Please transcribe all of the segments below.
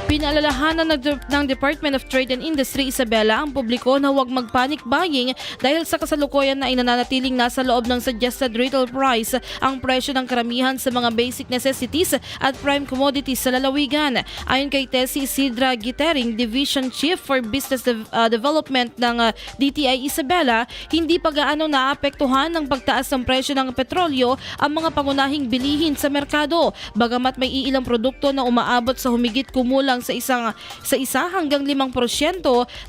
Pinaalalahanan ng Department of Trade and Industry Isabela ang publiko na huwag mag-panic buying dahil sa kasalukuyan na inananatiling nasa loob ng suggested retail price ang presyo ng karamihan sa mga basic necessities at prime commodities sa lalawigan. Ayon kay Tessie Isidra Gitering, Division Chief for Business Development ng DTI Isabela, hindi pa gaano naapektuhan ng pagtaas ng presyo ng petrolyo ang mga pangunahing bilihin sa merkado, bagamat may iilang produkto na umaabot sa humigit kumulang sa isa hanggang 5%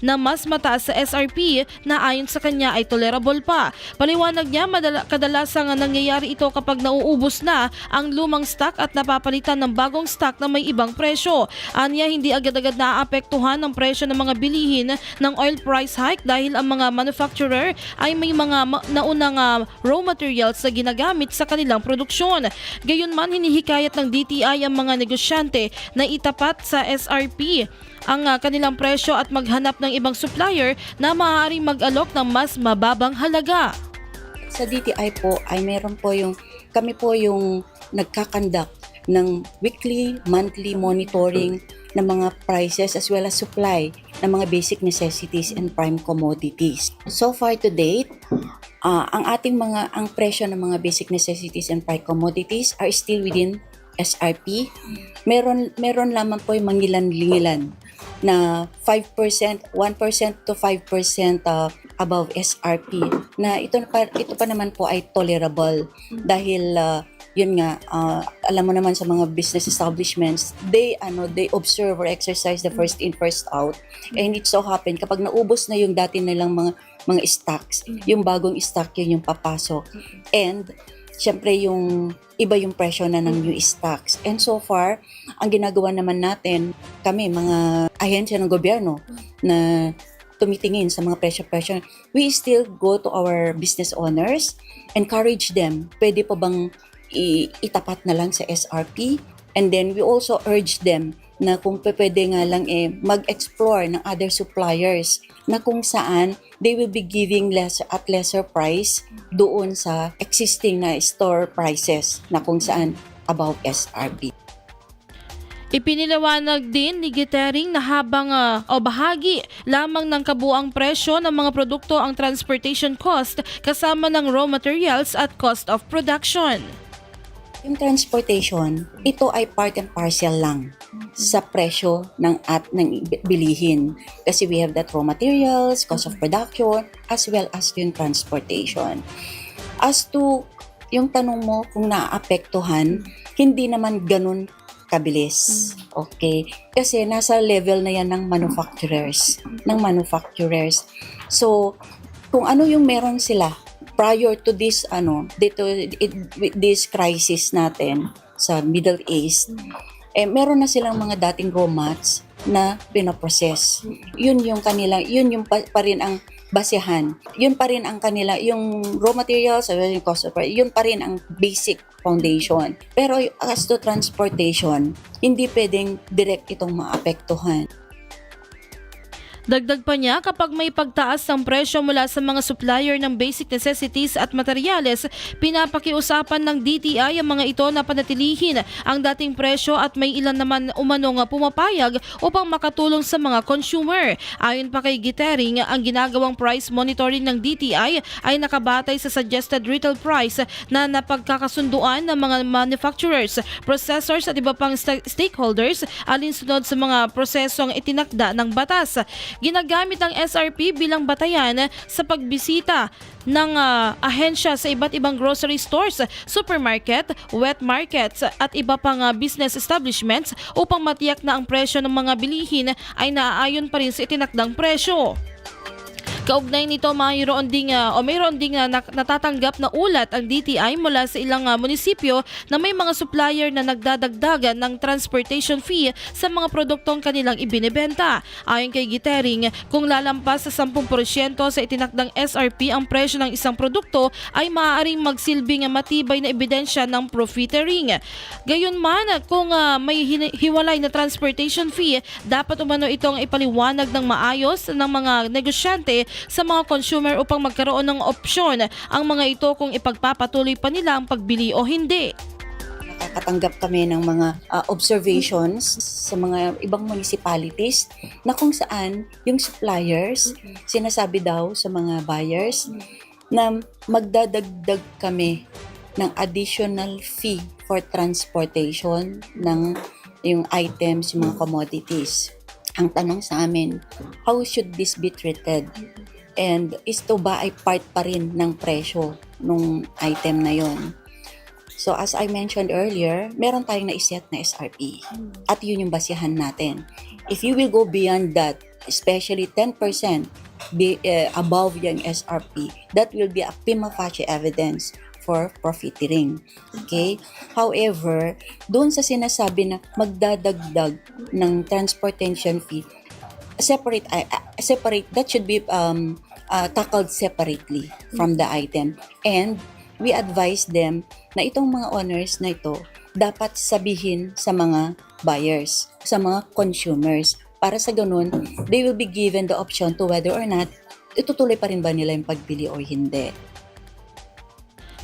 na mas mataas sa SRP na ayon sa kanya ay tolerable pa. Paliwanag niya, kadalasang nangyayari ito kapag nauubos na ang lumang stock at napapalitan ng bagong stock na may ibang presyo. Anya, hindi agad-agad naaapektuhan ng presyo ng mga bilihin ng oil price hike dahil ang mga manufacturer ay may mga naunang raw materials na ginagamit sa kanilang produksyon. Gayunman, hinihikayat ng DTI ang mga negosyante na itapat sa SRP ang kanilang presyo at maghanap ng ibang supplier na maaaring mag-alok ng mas mababang halaga. Sa DTI po ay kami po yung nagkakandak ng weekly, monthly monitoring ng mga prices as well as supply ng mga basic necessities and prime commodities. So far to date, ang presyo ng mga basic necessities and prime commodities are still within SRP. Meron lamang po yung mangilan-lingilan na 1% to 5% above SRP na ito pa naman po ay tolerable dahil yun nga, alam mo naman sa mga business establishments, they observe or exercise the first in first out, and it so happen kapag naubos na yung dati nilang mga stocks, yung bagong stock yun yung papasok, and syempre yung iba yung presyo na ng new stocks. And so far, ang ginagawa naman natin, kami mga ahensya ng gobyerno na tumitingin sa mga presyo-presyo, we still go to our business owners, encourage them, pwede pa bang itapat na lang sa SRP, and then we also urge them na kung pwede nga lang mag-explore ng other suppliers na kung saan they will be giving lesser price doon sa existing na store prices na kung saan above SRP. Ipiniliwanag din ni Gitering na habang bahagi lamang ng kabuang presyo ng mga produkto ang transportation cost kasama ng raw materials at cost of production. Yung transportation, ito ay part and parcel lang sa presyo ng bilihin. Kasi we have that raw materials, cost of production, as well as yung transportation. As to yung tanong mo kung naaapektuhan, hindi naman ganun kabilis. Okay? Kasi nasa level na yan ng manufacturers. So, kung ano yung meron sila prior to this this crisis natin sa Middle East, meron na silang mga dating raw mats na pinoprocess. Yun pa rin ang basehan. Yun pa rin ang kanila, yung raw materials, yung cost of, yun pa rin ang basic foundation. Pero as to transportation, hindi pwedeng direct itong maapektuhan. Dagdag pa niya, kapag may pagtaas ng presyo mula sa mga supplier ng basic necessities at materyales, pinapakiusapan ng DTI ang mga ito na panatilihin ang dating presyo at may ilan naman umanong pumapayag upang makatulong sa mga consumer. Ayon pa kay Gitering, ang ginagawang price monitoring ng DTI ay nakabatay sa suggested retail price na napagkakasunduan ng mga manufacturers, processors at iba pang stakeholders alinsunod sa mga prosesong itinakda ng batas. Ginagamit ang SRP bilang batayan sa pagbisita ng ahensya sa iba't ibang grocery stores, supermarket, wet markets at iba pang business establishments upang matiyak na ang presyo ng mga bilihin ay naaayon pa rin sa itinakdang presyo. Kaugnay nito, mayroon ding natatanggap na ulat ang DTI mula sa ilang munisipyo na may mga supplier na nagdadagdagan ng transportation fee sa mga produktong kanilang ibinebenta. Ayon kay Gitering, kung lalampas sa 10% sa itinakdang SRP ang presyo ng isang produkto ay maaaring magsilbing matibay na ebidensya ng profiteering. Gayunman, kung may hiwalay na transportation fee, dapat umano itong ipaliwanag ng maayos ng mga negosyante sa mga consumer upang magkaroon ng opsyon ang mga ito kung ipagpapatuloy pa nila ang pagbili o hindi. nakakatanggap kami ng mga observations sa mga ibang municipalities na kung saan yung suppliers sinasabi daw sa mga buyers na magdadagdag kami ng additional fee for transportation ng yung items, yung mga commodities. Ang tanong sa amin, how should this be treated? And ito ba ay part pa rin ng presyo nung item na yon? So as I mentioned earlier, meron tayong naiset na SRP at yun yung basihan natin. If you will go beyond that, especially 10% above yung SRP, that will be a prima facie evidence for profiteering. Okay? However, doon sa sinasabi na magdadagdag ng transportation fee, separate that should be tackled separately from the item. And we advise them na itong mga owners na ito dapat sabihin sa mga buyers, sa mga consumers, para sa ganun, they will be given the option to whether or not itutuloy pa rin ba nila yung pagbili o hindi.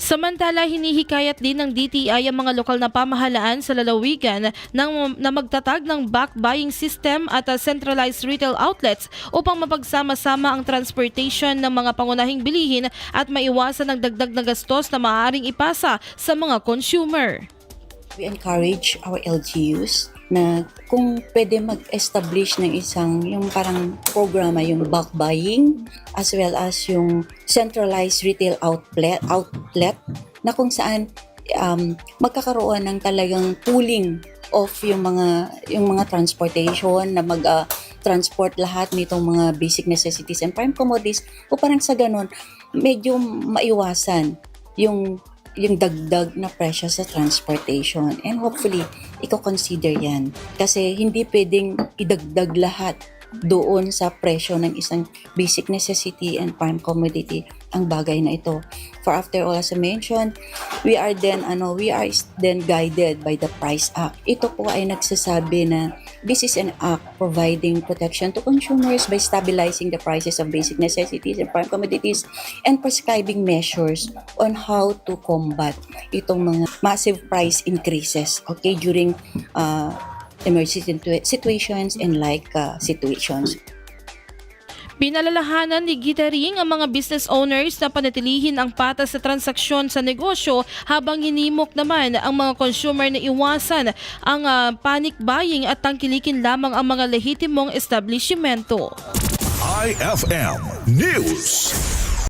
Samantala, hinihikayat din ng DTI ang mga lokal na pamahalaan sa lalawigan na magtatag ng bulk buying system at centralized retail outlets upang mapagsama-sama ang transportation ng mga pangunahing bilihin at maiwasan ang dagdag na gastos na maaaring ipasa sa mga consumer. We encourage our LGUs na kung pwede mag-establish ng isang yung parang programa, yung bulk buying as well as yung centralized retail outlet na kung saan magkakaroon ng talagang pooling of yung mga transportation na transport lahat nitong mga basic necessities and prime commodities o parang sa ganun medyo maiwasan yung dagdag na presyo sa transportation. And hopefully, i-consider yan. Kasi hindi pwedeng idagdag lahat doon sa presyo ng isang basic necessity and prime commodity ang bagay na ito. For after all, as I mentioned, we are then guided by the Price Act. Ito po ay nagsasabi na this is an act providing protection to consumers by stabilizing the prices of basic necessities and prime commodities and prescribing measures on how to combat itong mga massive price increases, okay, during emergency situations and situations. Pinalalahanan ni Gita Ring ang mga business owners na panatilihin ang patas sa transaksyon sa negosyo habang hinimok naman ang mga consumer na iwasan ang panic buying at tangkilikin lamang ang mga lehitimong establishmento. IFM News.